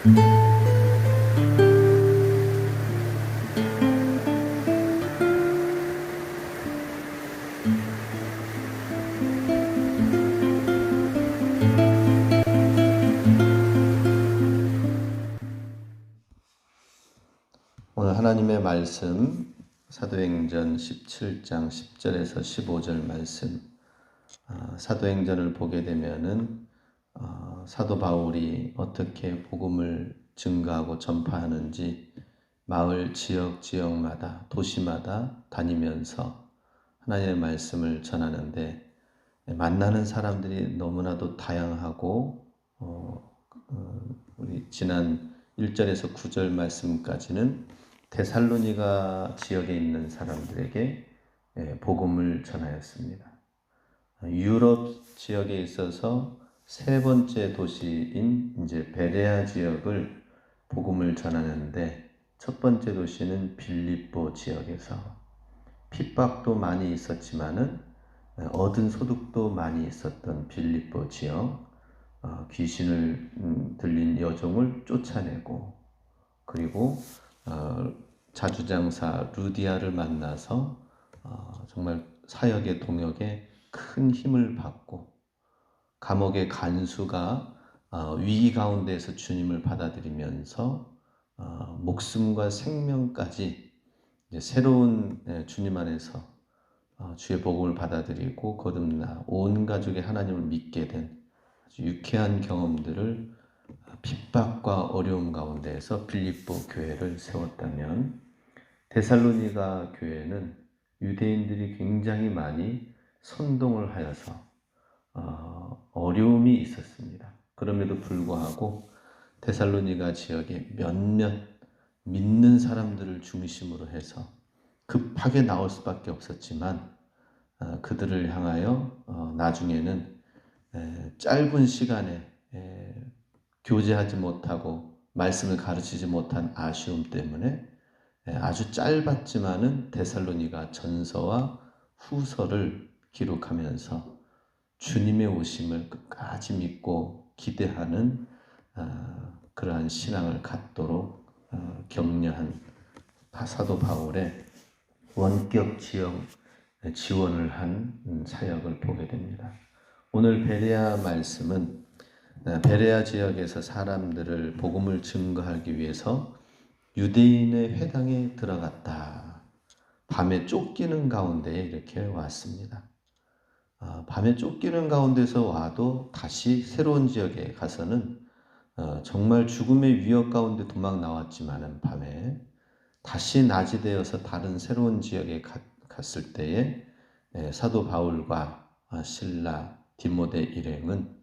오늘 하나님의 말씀 사도행전 17장 10절에서 15절 말씀. 사도행전을 보게 되면은 사도 바울이 어떻게 복음을 증거하고 전파하는지 마을 지역마다 도시마다 다니면서 하나님의 말씀을 전하는데, 만나는 사람들이 너무나도 다양하고 우리 지난 1절에서 9절 말씀까지는 데살로니가 지역에 있는 사람들에게 복음을 전하였습니다. 유럽 지역에 있어서 세 번째 도시인 이제 베레아 지역을 복음을 전하는데, 첫 번째 도시는 빌립보 지역에서 핍박도 많이 있었지만은 얻은 소득도 많이 있었던 빌립보 지역, 귀신을 들린 여종을 쫓아내고, 그리고 자주장사 루디아를 만나서 정말 사역의 동역에 큰 힘을 받고, 감옥의 간수가 위기 가운데에서 주님을 받아들이면서 목숨과 생명까지 이제 새로운 주님 안에서 주의 복음을 받아들이고 거듭나 온 가족이 하나님을 믿게 된 아주 유쾌한 경험들을 핍박과 어려움 가운데에서 빌립보 교회를 세웠다면, 데살로니가 교회는 유대인들이 굉장히 많이 선동을 하여서 어려움이 있었습니다. 그럼에도 불구하고 데살로니가 지역에 몇몇 믿는 사람들을 중심으로 해서 급하게 나올 수밖에 없었지만, 그들을 향하여 나중에는 짧은 시간에 교제하지 못하고 말씀을 가르치지 못한 아쉬움 때문에 아주 짧았지만은 데살로니가 전서와 후서를 기록하면서 주님의 오심을 끝까지 믿고 기대하는 그러한 신앙을 갖도록 격려한 사도 바울의 원격 지원을 한 사역을 보게 됩니다. 오늘 베레아 말씀은 베레아 지역에서 사람들을 복음을 증거하기 위해서 유대인의 회당에 들어갔다. 밤에 쫓기는 가운데 이렇게 왔습니다. 밤에 쫓기는 가운데서 와도 다시 새로운 지역에 가서는 정말 죽음의 위협 가운데 도망 나왔지만은 밤에 다시 낮이 되어서 다른 새로운 지역에 갔을 때에 사도 바울과 실라, 디모데 일행은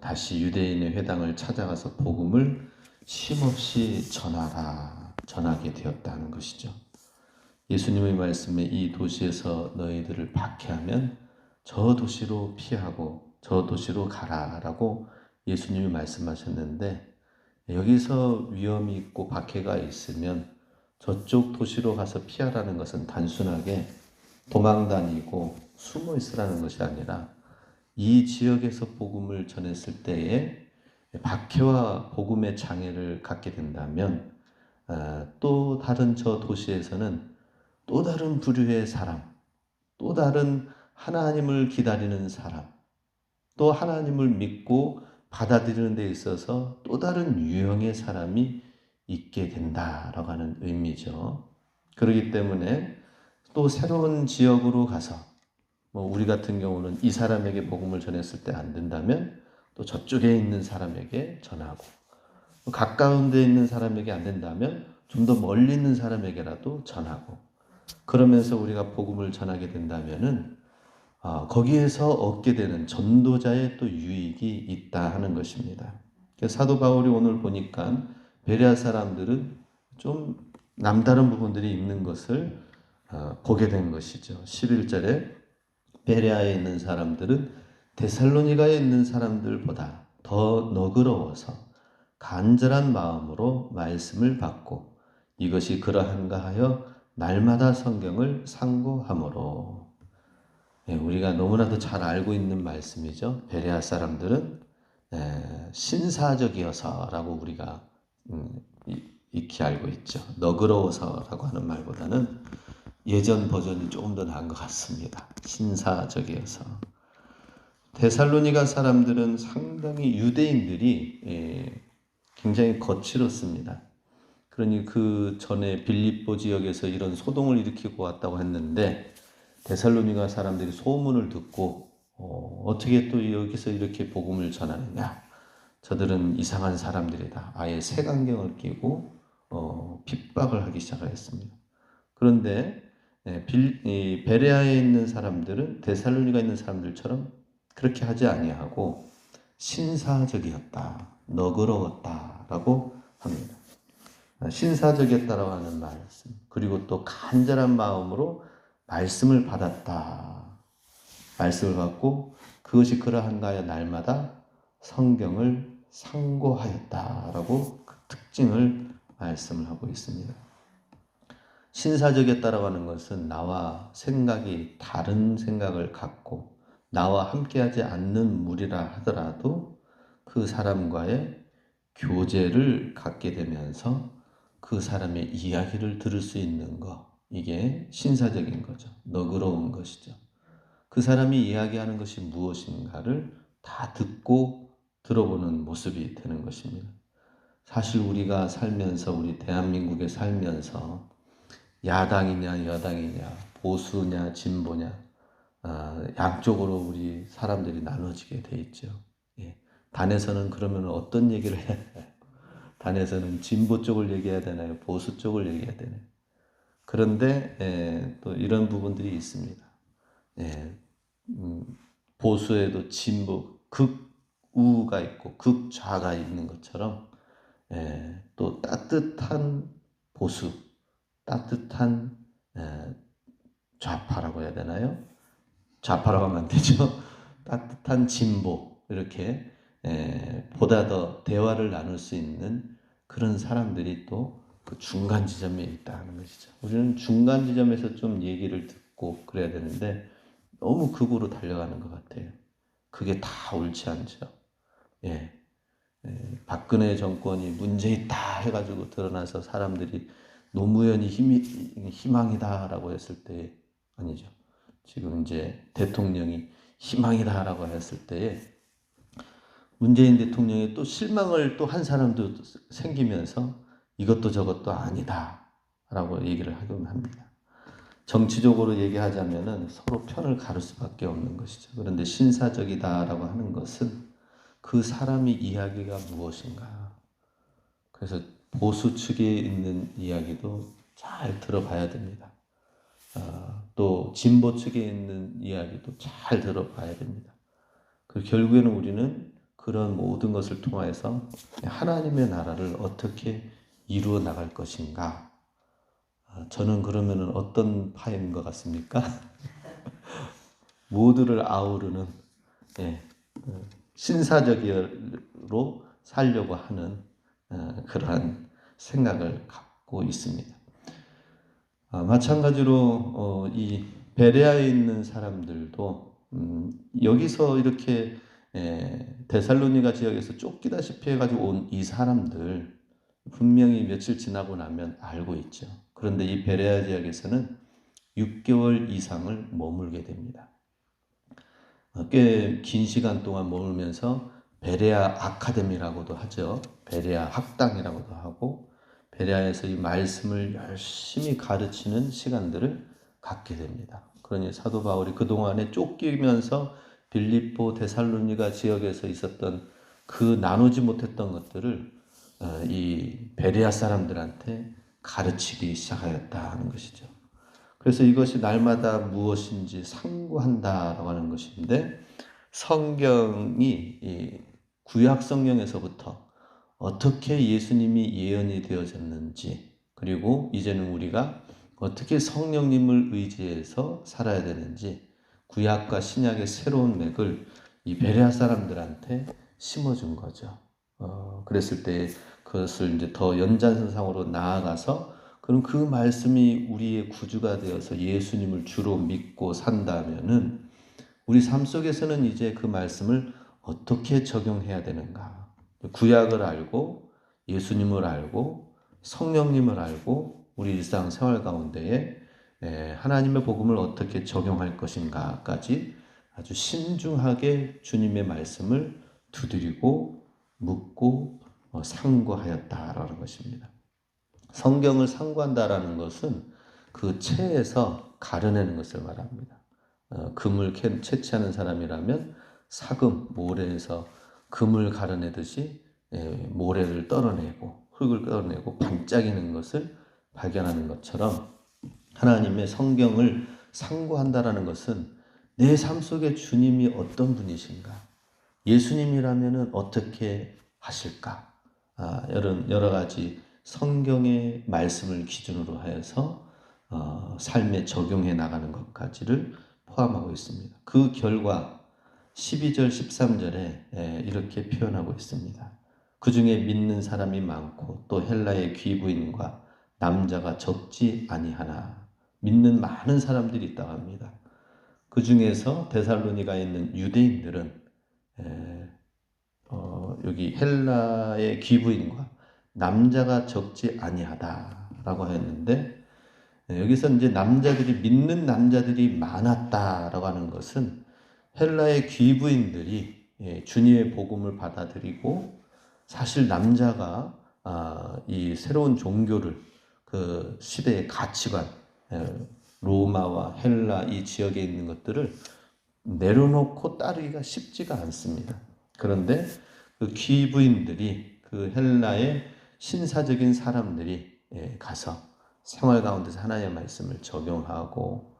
다시 유대인의 회당을 찾아가서 복음을 쉼없이 전하게 되었다는 것이죠. 예수님의 말씀에 이 도시에서 너희들을 박해하면 저 도시로 피하고 저 도시로 가라라고 예수님이 말씀하셨는데, 여기서 위험이 있고 박해가 있으면 저쪽 도시로 가서 피하라는 것은 단순하게 도망 다니고 숨어 있으라는 것이 아니라, 이 지역에서 복음을 전했을 때에 박해와 복음의 장애를 갖게 된다면 또 다른 저 도시에서는 또 다른 부류의 사람, 또 다른 하나님을 기다리는 사람, 또 하나님을 믿고 받아들이는 데 있어서 또 다른 유형의 사람이 있게 된다라고 하는 의미죠. 그렇기 때문에 또 새로운 지역으로 가서 우리 같은 경우는 이 사람에게 복음을 전했을 때 안 된다면 또 저쪽에 있는 사람에게 전하고, 가까운 데 있는 사람에게 안 된다면 좀 더 멀리 있는 사람에게라도 전하고, 그러면서 우리가 복음을 전하게 된다면은 거기에서 얻게 되는 전도자의 또 유익이 있다 하는 것입니다. 사도 바울이 오늘 보니까 베레아 사람들은 좀 남다른 부분들이 있는 것을 보게 된 것이죠. 11절에 베레아에 있는 사람들은 데살로니가에 있는 사람들보다 더 너그러워서 간절한 마음으로 말씀을 받고 이것이 그러한가 하여 날마다 성경을 상고하므로. 우리가 너무나도 잘 알고 있는 말씀이죠. 베레아 사람들은 신사적이어서라고 우리가 익히 알고 있죠. 너그러워서라고 하는 말보다는 예전 버전이 조금 더 나은 것 같습니다. 신사적이어서. 데살로니가 사람들은 상당히 유대인들이 굉장히 거칠었습니다. 그러니 그 전에 빌립보 지역에서 이런 소동을 일으키고 왔다고 했는데 데살로니가 사람들이 소문을 듣고 어떻게 또 여기서 이렇게 복음을 전하느냐. 저들은 이상한 사람들이다. 아예 색안경을 끼고 핍박을 하기 시작했습니다. 그런데 베레아에 있는 사람들은 데살로니가 있는 사람들처럼 그렇게 하지 아니하고 신사적이었다, 너그러웠다라고 합니다. 신사적이었다라고 하는 말씀, 그리고 또 간절한 마음으로 말씀을 받았다. 말씀을 받고 그것이 그러한가 하여 날마다 성경을 상고하였다라고 그 특징을 말씀을 하고 있습니다. 신사적이었다라고 하는 것은 나와 생각이 다른 생각을 갖고 나와 함께하지 않는 무리라 하더라도 그 사람과의 교제를 갖게 되면서 그 사람의 이야기를 들을 수 있는 것, 이게 신사적인 거죠. 너그러운 것이죠. 그 사람이 이야기하는 것이 무엇인가를 다 듣고 들어보는 모습이 되는 것입니다. 사실 우리가 살면서, 우리 대한민국에 살면서 야당이냐 여당이냐 보수냐 진보냐 양쪽으로 우리 사람들이 나눠지게 돼 있죠. 예. 단에서는 그러면 어떤 얘기를 해야 되나요? 단에서는 진보 쪽을 얘기해야 되나요? 보수 쪽을 얘기해야 되나요? 그런데 또 이런 부분들이 있습니다. 보수에도 진보, 극우가 있고 극좌가 있는 것처럼 또 따뜻한 보수, 따뜻한 좌파라고 해야 되나요? 좌파라고 하면 안 되죠. 따뜻한 진보, 이렇게 보다 더 대화를 나눌 수 있는 그런 사람들이 또 그 중간 지점에 있다는 것이죠. 우리는 중간 지점에서 좀 얘기를 듣고 그래야 되는데 너무 극으로 달려가는 것 같아요. 그게 다 옳지 않죠. 박근혜 정권이 문제 있다 해가지고 드러나서 사람들이 노무현이 희망이다라고 했을 때, 아니죠. 지금 이제 대통령이 희망이다라고 했을 때에 문재인 대통령이 또 실망을 또 한 사람도 생기면서 이것도 저것도 아니다라고 얘기를 하곤 합니다. 정치적으로 얘기하자면은 서로 편을 가를 수밖에 없는 것이죠. 그런데 신사적이다라고 하는 것은 그 사람의 이야기가 무엇인가. 그래서 보수 측에 있는 이야기도 잘 들어봐야 됩니다. 또 진보 측에 있는 이야기도 잘 들어봐야 됩니다. 그 결국에는 우리는 그런 모든 것을 통해서 하나님의 나라를 어떻게 이루어 나갈 것인가. 저는 그러면은 어떤 파인 것 같습니까? 모두를 아우르는 신사적으로 살려고 하는 그러한 생각을 갖고 있습니다. 마찬가지로 이 베레아에 있는 사람들도 여기서 이렇게 데살로니가 지역에서 쫓기다시피 해가지고 온 이 사람들 분명히 며칠 지나고 나면 알고 있죠. 그런데 이 베레아 지역에서는 6개월 이상을 머물게 됩니다. 꽤 긴 시간 동안 머물면서 베레아 아카데미라고도 하죠. 베레아 학당이라고도 하고 베레아에서 이 말씀을 열심히 가르치는 시간들을 갖게 됩니다. 그러니 사도 바울이 그동안에 쫓기면서 빌립보 데살로니가 지역에서 있었던 그 나누지 못했던 것들을 이 베레아 사람들한테 가르치기 시작하였다는 것이죠. 그래서 이것이 날마다 무엇인지 상고한다라고 하는 것인데 성경이 구약 성경에서부터 어떻게 예수님이 예언이 되어졌는지 그리고 이제는 우리가 어떻게 성령님을 의지해서 살아야 되는지 구약과 신약의 새로운 맥을 이 베레아 사람들한테 심어준 거죠. 그랬을 때 그것을 이제 더 연장선상으로 나아가서 그럼 그 말씀이 우리의 구주가 되어서 예수님을 주로 믿고 산다면은 우리 삶 속에서는 이제 그 말씀을 어떻게 적용해야 되는가? 구약을 알고 예수님을 알고 성령님을 알고 우리 일상생활 가운데에 하나님의 복음을 어떻게 적용할 것인가까지 아주 신중하게 주님의 말씀을 두드리고 묻고 상고하였다라는 것입니다. 성경을 상고한다라는 것은 그 체에서 가려내는 것을 말합니다. 금을 채취하는 사람이라면 사금, 모래에서 금을 가려내듯이 모래를 떨어내고 흙을 떨어내고 반짝이는 것을 발견하는 것처럼 하나님의 성경을 상고한다라는 것은 내 삶 속에 주님이 어떤 분이신가? 예수님이라면 어떻게 하실까? 여러 가지 성경의 말씀을 기준으로 하여서 삶에 적용해 나가는 것까지를 포함하고 있습니다. 그 결과 12절, 13절에 이렇게 표현하고 있습니다. 그 중에 믿는 사람이 많고 또 헬라의 귀부인과 남자가 적지 아니하나 믿는 많은 사람들이 있다고 합니다. 그 중에서 데살로니가에 있는 유대인들은 여기 헬라의 귀부인과 남자가 적지 아니하다라고 했는데 여기서 이제 믿는 남자들이 많았다라고 하는 것은 헬라의 귀부인들이 주님의 복음을 받아들이고 사실 남자가 이 새로운 종교를 그 시대의 가치관 로마와 헬라 이 지역에 있는 것들을 내려놓고 따르기가 쉽지가 않습니다. 그런데 그 귀부인들이 그 헬라의 신사적인 사람들이 가서 생활 가운데서 하나님의 말씀을 적용하고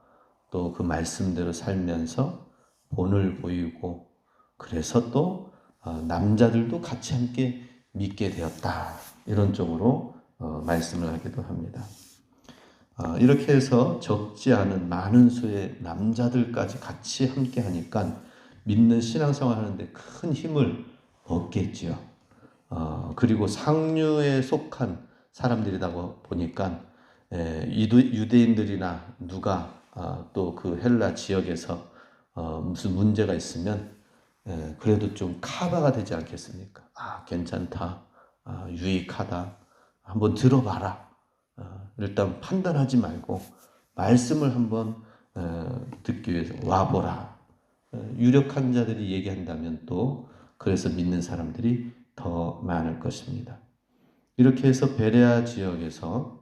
또 그 말씀대로 살면서 본을 보이고 그래서 또 남자들도 같이 함께 믿게 되었다. 이런 쪽으로 말씀을 하기도 합니다. 이렇게 해서 적지 않은 많은 수의 남자들까지 같이 함께 하니까 믿는 신앙생활 하는데 큰 힘을 얻겠지요. 그리고 상류에 속한 사람들이다 보니까 유대인들이나 누가 또 그 헬라 지역에서 무슨 문제가 있으면 그래도 좀 카바가 되지 않겠습니까? 괜찮다, 유익하다, 한번 들어봐라. 일단 판단하지 말고 말씀을 한번 듣기 위해서 와보라. 유력한 자들이 얘기한다면 또 그래서 믿는 사람들이 더 많을 것입니다. 이렇게 해서 베레아 지역에서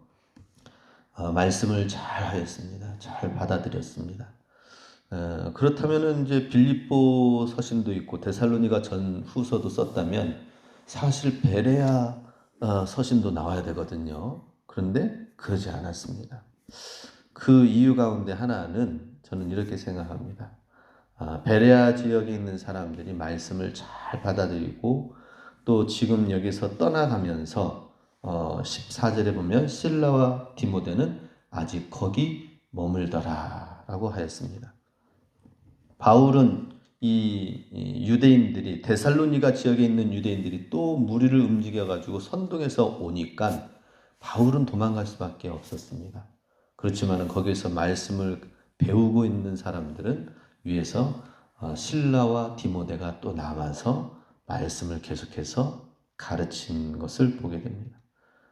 말씀을 잘 하였습니다. 잘 받아들였습니다. 그렇다면 이제 빌립보 서신도 있고 데살로니가 전 후서도 썼다면 사실 베레아 서신도 나와야 되거든요. 그런데 그러지 않았습니다. 그 이유 가운데 하나는 저는 이렇게 생각합니다. 베레아 지역에 있는 사람들이 말씀을 잘 받아들이고 또 지금 여기서 떠나가면서 14절에 보면 실라와 디모데는 아직 거기 머물더라 라고 하였습니다. 바울은 이 유대인들이 데살로니가 지역에 있는 유대인들이 또 무리를 움직여 가지고 선동해서 오니까 바울은 도망갈 수밖에 없었습니다. 그렇지만 거기서 말씀을 배우고 있는 사람들은 위에서 실라와 디모데가 또 남아서 말씀을 계속해서 가르친 것을 보게 됩니다.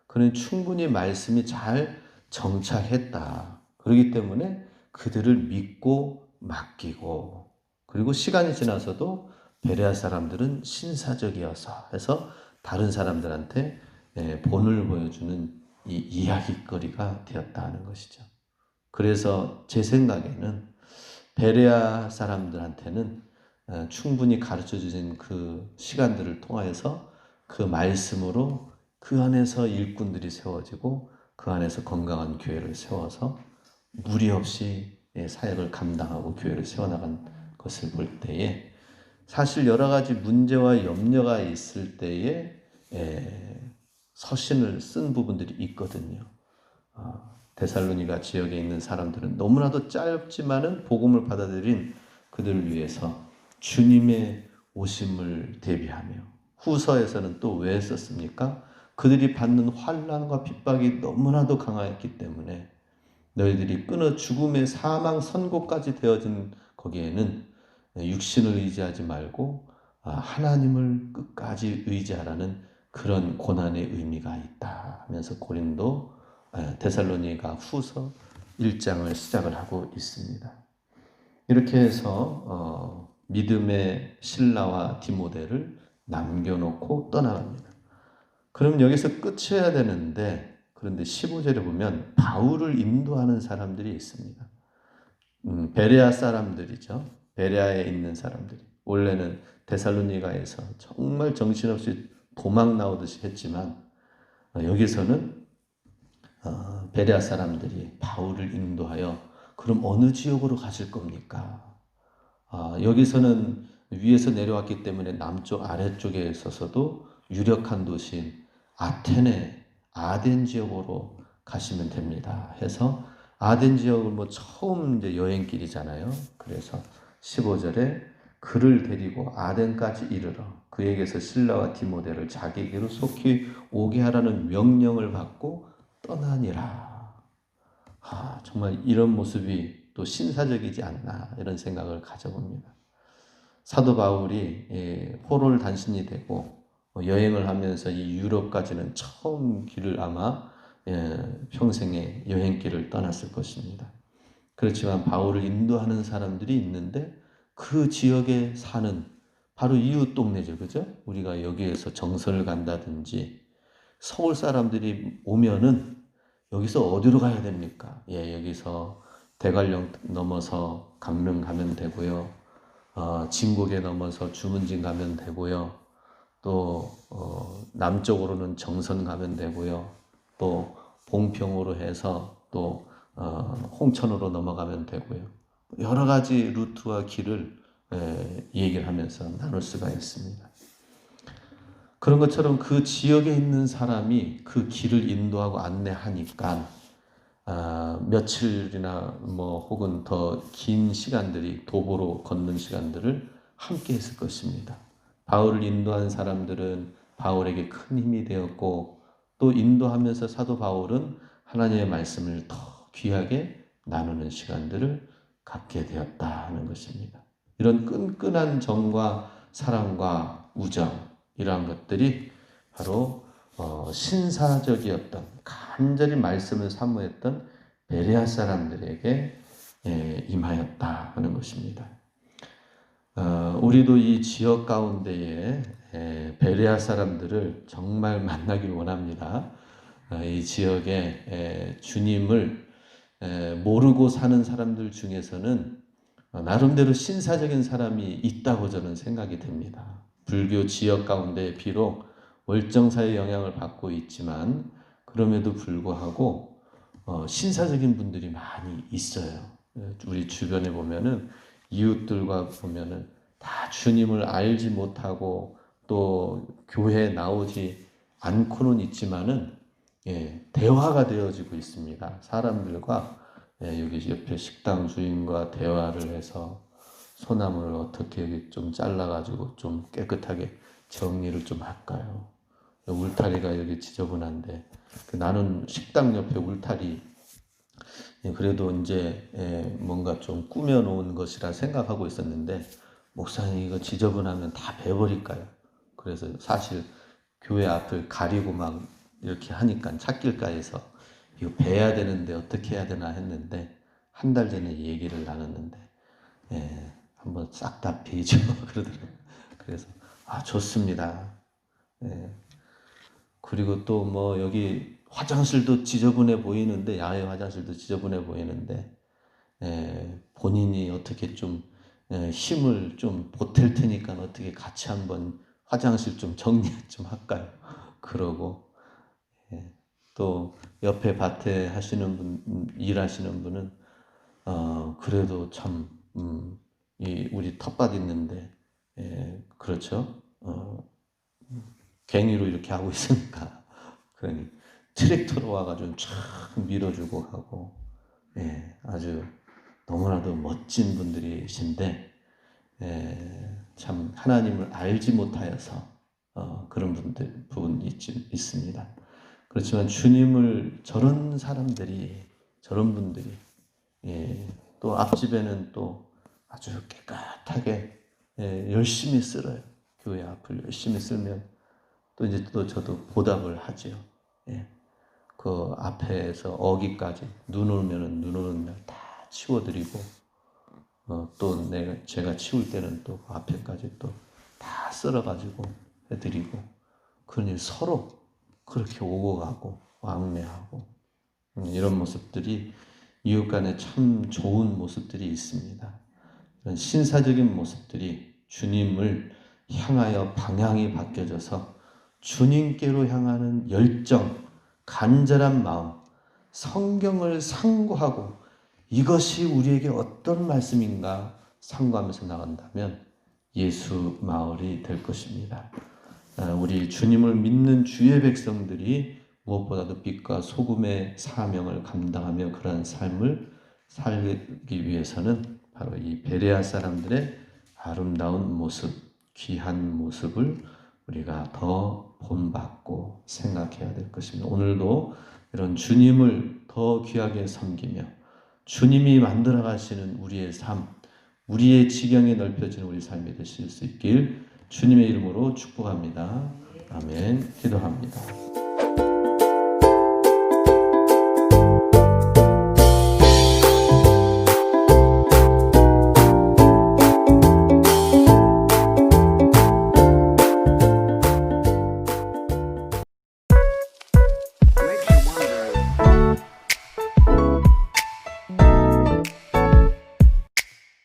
그는 충분히 말씀이 잘 정착했다. 그렇기 때문에 그들을 믿고 맡기고 그리고 시간이 지나서도 베레아 사람들은 신사적이어서 해서 다른 사람들한테 본을 보여주는 이 이야기거리가 되었다는 것이죠. 그래서 제 생각에는 베레아 사람들한테는 충분히 가르쳐 주신 그 시간들을 통하여서 그 말씀으로 그 안에서 일꾼들이 세워지고 그 안에서 건강한 교회를 세워서 무리 없이 사역을 감당하고 교회를 세워나간 것을 볼 때에 사실 여러 가지 문제와 염려가 있을 때에 서신을 쓴 부분들이 있거든요. 데살로니가 지역에 있는 사람들은 너무나도 짧지만은 복음을 받아들인 그들을 위해서 주님의 오심을 대비하며 후서에서는 또 왜 썼습니까? 그들이 받는 환난과 핍박이 너무나도 강하였기 때문에 너희들이 끊어 죽음의 사망 선고까지 되어진 거기에는 육신을 의지하지 말고 하나님을 끝까지 의지하라는 그런 고난의 의미가 있다 하면서 데살로니가 후서 1장을 시작을 하고 있습니다. 이렇게 해서 믿음의 실라와 디모데를 남겨놓고 떠나갑니다. 그럼 여기서 끝이어야 되는데, 그런데 15절에 보면 바울을 인도하는 사람들이 있습니다. 베레아 사람들이죠. 베레아에 있는 사람들이. 원래는 데살로니가에서 정말 정신없이 도망 나오듯이 했지만, 여기서는 베레아 사람들이 바울을 인도하여 그럼 어느 지역으로 가실 겁니까? 여기서는 위에서 내려왔기 때문에 남쪽 아래쪽에 있어서도 유력한 도시인 아테네, 아덴 지역으로 가시면 됩니다. 해서 아덴 지역은 처음 이제 여행길이잖아요. 그래서 15절에 그를 데리고 아덴까지 이르러 그에게서 실라와 디모데를 자기에게로 속히 오게 하라는 명령을 받고 떠나니라. 정말 이런 모습이 또 신사적이지 않나 이런 생각을 가져봅니다. 사도 바울이 포로를 단신이 되고 여행을 하면서 이 유럽까지는 처음 길을 아마 평생의 여행길을 떠났을 것입니다. 그렇지만 바울을 인도하는 사람들이 있는데 그 지역에 사는 바로 이웃 동네죠. 그죠? 우리가 여기에서 정선을 간다든지 서울 사람들이 오면은 여기서 어디로 가야 됩니까? 여기서 대관령 넘어서 강릉 가면 되고요. 진국에 넘어서 주문진 가면 되고요. 또 남쪽으로는 정선 가면 되고요. 또 봉평으로 해서 또 홍천으로 넘어가면 되고요. 여러 가지 루트와 길을 얘기를 하면서 나눌 수가 있습니다. 그런 것처럼 그 지역에 있는 사람이 그 길을 인도하고 안내하니까 며칠이나 혹은 더 긴 시간들이 도보로 걷는 시간들을 함께 했을 것입니다. 바울을 인도한 사람들은 바울에게 큰 힘이 되었고 또 인도하면서 사도 바울은 하나님의 말씀을 더 귀하게 나누는 시간들을 갖게 되었다 하는 것입니다. 이런 끈끈한 정과 사랑과 우정 이러한 것들이 바로 신사적이었던 간절히 말씀을 사모했던 베레아 사람들에게 임하였다 하는 것입니다. 우리도 이 지역 가운데에 베레아 사람들을 정말 만나길 원합니다. 이 지역에 주님을 모르고 사는 사람들 중에서는 나름대로 신사적인 사람이 있다고 저는 생각이 됩니다. 불교 지역 가운데 비록 월정사의 영향을 받고 있지만 그럼에도 불구하고 신사적인 분들이 많이 있어요. 우리 주변에 보면은 이웃들과 보면은 다 주님을 알지 못하고 또 교회에 나오지 않고는 있지만은 대화가 되어지고 있습니다. 사람들과 여기 옆에 식당 주인과 대화를 해서 소나무를 어떻게 좀 잘라가지고 좀 깨끗하게 정리를 좀 할까요? 울타리가 여기 지저분한데 나는 식당 옆에 울타리 그래도 이제 뭔가 좀 꾸며놓은 것이라 생각하고 있었는데 목사님 이거 지저분하면 다 베버릴까요? 그래서 사실 교회 앞을 가리고 막 이렇게 하니까 찻길가에서 이거 베야 되는데 어떻게 해야 되나 했는데 한 달 전에 얘기를 나눴는데 한번 싹 다 베죠 그러더라고요. 그래서 좋습니다. 그리고 또 여기 화장실도 지저분해 보이는데 야외 화장실도 지저분해 보이는데 본인이 어떻게 좀 힘을 좀 보탤 테니까 어떻게 같이 한번 화장실 좀 정리 좀 할까요? 그러고 또 옆에 밭에 하시는 분 일하시는 분은 그래도 참 우리 텃밭 있는데 그렇죠? 갱이로 이렇게 하고 있으니까 그러니 트랙터로 와가지고 쫙 밀어주고 하고 아주 너무나도 멋진 분들이신데 참 하나님을 알지 못하여서 그런 부분이 있습니다. 그렇지만 주님을 저런 사람들이 저런 분들이 또 앞집에는 또 아주 깨끗하게 열심히 쓸어요. 교회 앞을 열심히 쓸면 또 이제 또 저도 보답을 하지요. 예. 그 앞에서 어기까지 눈 오면은 눈 오는 날 다 치워드리고 또 제가 치울 때는 또 그 앞에까지 또 다 쓸어가지고 해드리고 그러니 서로 그렇게 오고 가고 왕래하고 이런 모습들이 이웃 간에 참 좋은 모습들이 있습니다. 이런 신사적인 모습들이 주님을 향하여 방향이 바뀌어져서 주님께로 향하는 열정, 간절한 마음, 성경을 상고하고 이것이 우리에게 어떤 말씀인가 상고하면서 나간다면 예수 마을이 될 것입니다. 우리 주님을 믿는 주의 백성들이 무엇보다도 빛과 소금의 사명을 감당하며 그러한 삶을 살기 위해서는 바로 이 베레아 사람들의 아름다운 모습, 귀한 모습을 우리가 더 본받고 생각해야 될 것입니다. 오늘도 이런 주님을 더 귀하게 섬기며 주님이 만들어 가시는 우리의 삶, 우리의 지경이 넓혀지는 우리 삶이 되실 수 있길 주님의 이름으로 축복합니다. 아멘. 기도합니다.